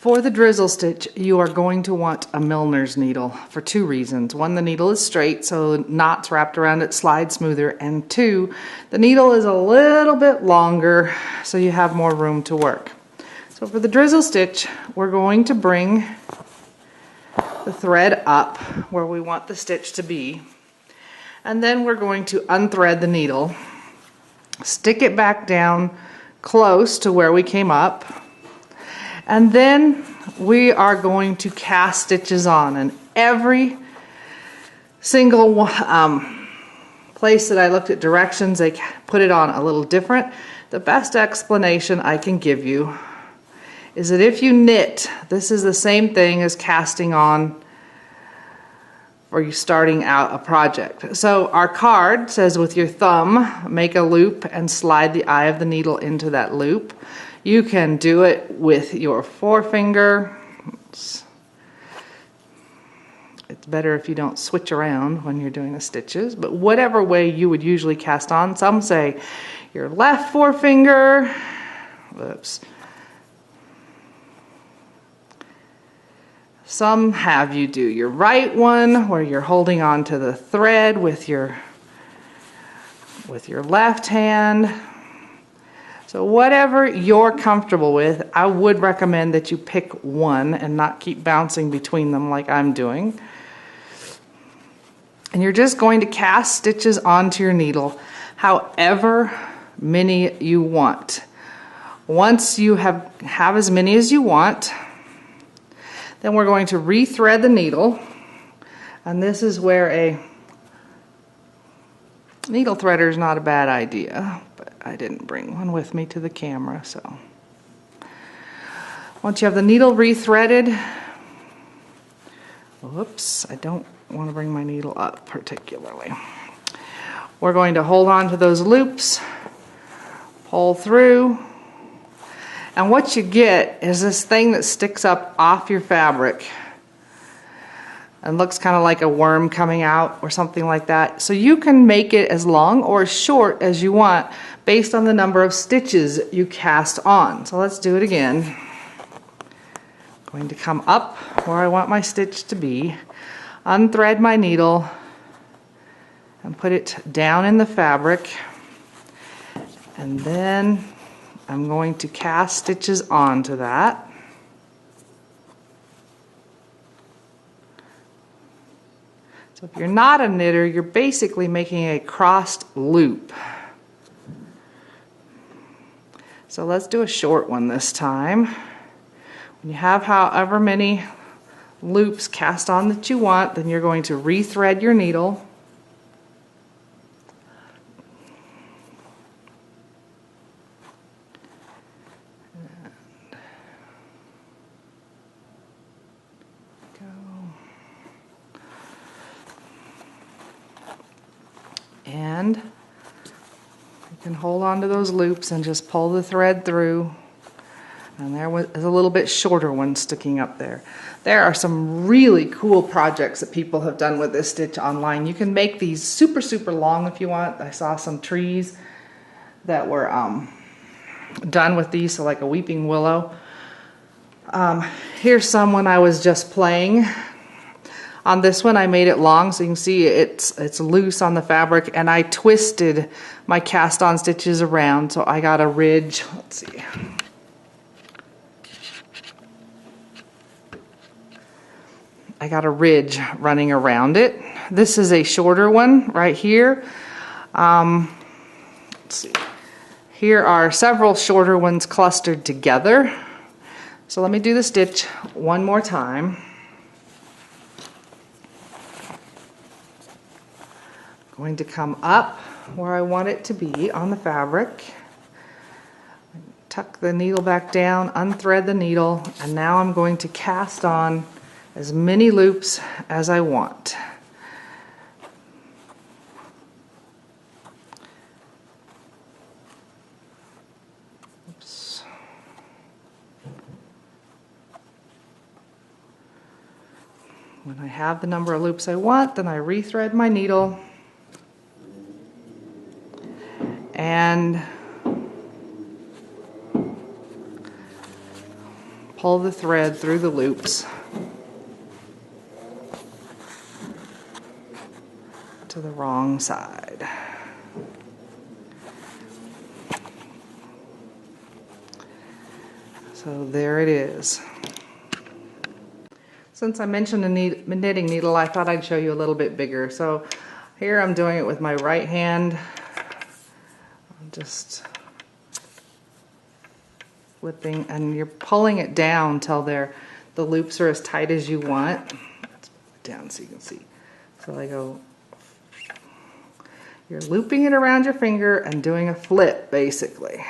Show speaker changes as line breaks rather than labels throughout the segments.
For the drizzle stitch, you are going to want a milliner's needle for two reasons. One, the needle is straight, so knots wrapped around it slide smoother. And two, the needle is a little bit longer, so you have more room to work. So for the drizzle stitch, we're going to bring the thread up where we want the stitch to be. And then we're going to unthread the needle, stick it back down close to where we came up. And then we are going to cast stitches on, and every single place that I looked at directions, they put it on a little different. The best explanation I can give you is that if you knit, this is the same thing as casting on or you starting out a project. So our card says with your thumb, make a loop and slide the eye of the needle into that loop. You can do it with your forefinger. It's better if you don't switch around when you're doing the stitches, but whatever way you would usually cast on. Some say your left forefinger. Whoops. Some have you do your right one where you're holding on to the thread with your left hand. So whatever you're comfortable with, I would recommend that you pick one and not keep bouncing between them like I'm doing. And you're just going to cast stitches onto your needle however many you want. Once you have as many as you want, then we're going to rethread the needle. And this is where a needle threader is not a bad idea, but I didn't bring one with me to the camera. So once you have the needle rethreaded, whoops, I don't want to bring my needle up particularly. We're going to hold on to those loops, pull through, and what you get is this thing that sticks up off your fabric and looks kind of like a worm coming out or something like that. So you can make it as long or as short as you want based on the number of stitches you cast on. So let's do it again. I'm going to come up where I want my stitch to be, unthread my needle, and put it down in the fabric, and then I'm going to cast stitches onto that. So if you're not a knitter, you're basically making a crossed loop. So let's do a short one this time. When you have however many loops cast on that you want, then you're going to rethread your needle. And you can hold on to those loops and just pull the thread through. And there was a little bit shorter one sticking up there. There are some really cool projects that people have done with this stitch online. You can make these super, super long if you want. I saw some trees that were done with these, so like a weeping willow. Here's some when I was just playing. On this one I made it long, so you can see it's loose on the fabric, and I twisted my cast on stitches around so I got a ridge. Let's see. I got a ridge running around it. This is a shorter one right here. Let's see. Here are several shorter ones clustered together. So let me do the stitch one more time. Going to come up where I want it to be on the fabric, tuck the needle back down, unthread the needle, and now I'm going to cast on as many loops as I want. Oops. When I have the number of loops I want, then I rethread my needle and pull the thread through the loops to the wrong side. So there it is. Since I mentioned a knitting needle, I thought I'd show you a little bit bigger. So here I'm doing it with my right hand. I'm just flipping, and you're pulling it down till the loops are as tight as you want. Let's put it down so you can see. So I go, you're looping it around your finger and doing a flip basically.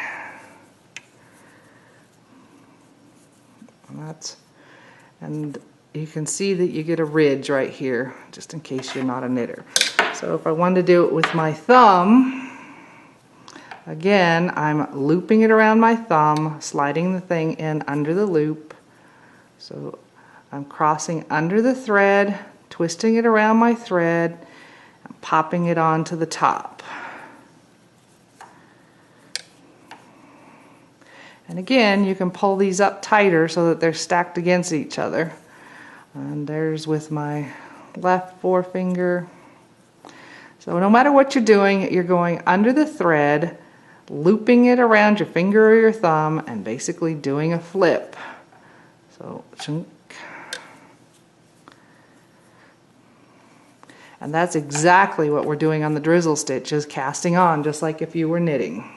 And you can see that you get a ridge right here, just in case you're not a knitter. So if I wanted to do it with my thumb, again, I'm looping it around my thumb, sliding the thing in under the loop. So I'm crossing under the thread, twisting it around my thread, and popping it onto the top. And again, you can pull these up tighter so that they're stacked against each other. And there's with my left forefinger. So no matter what you're doing, you're going under the thread, looping it around your finger or your thumb, and basically doing a flip. So, chunk. And that's exactly what we're doing on the drizzle stitch, is casting on, just like if you were knitting.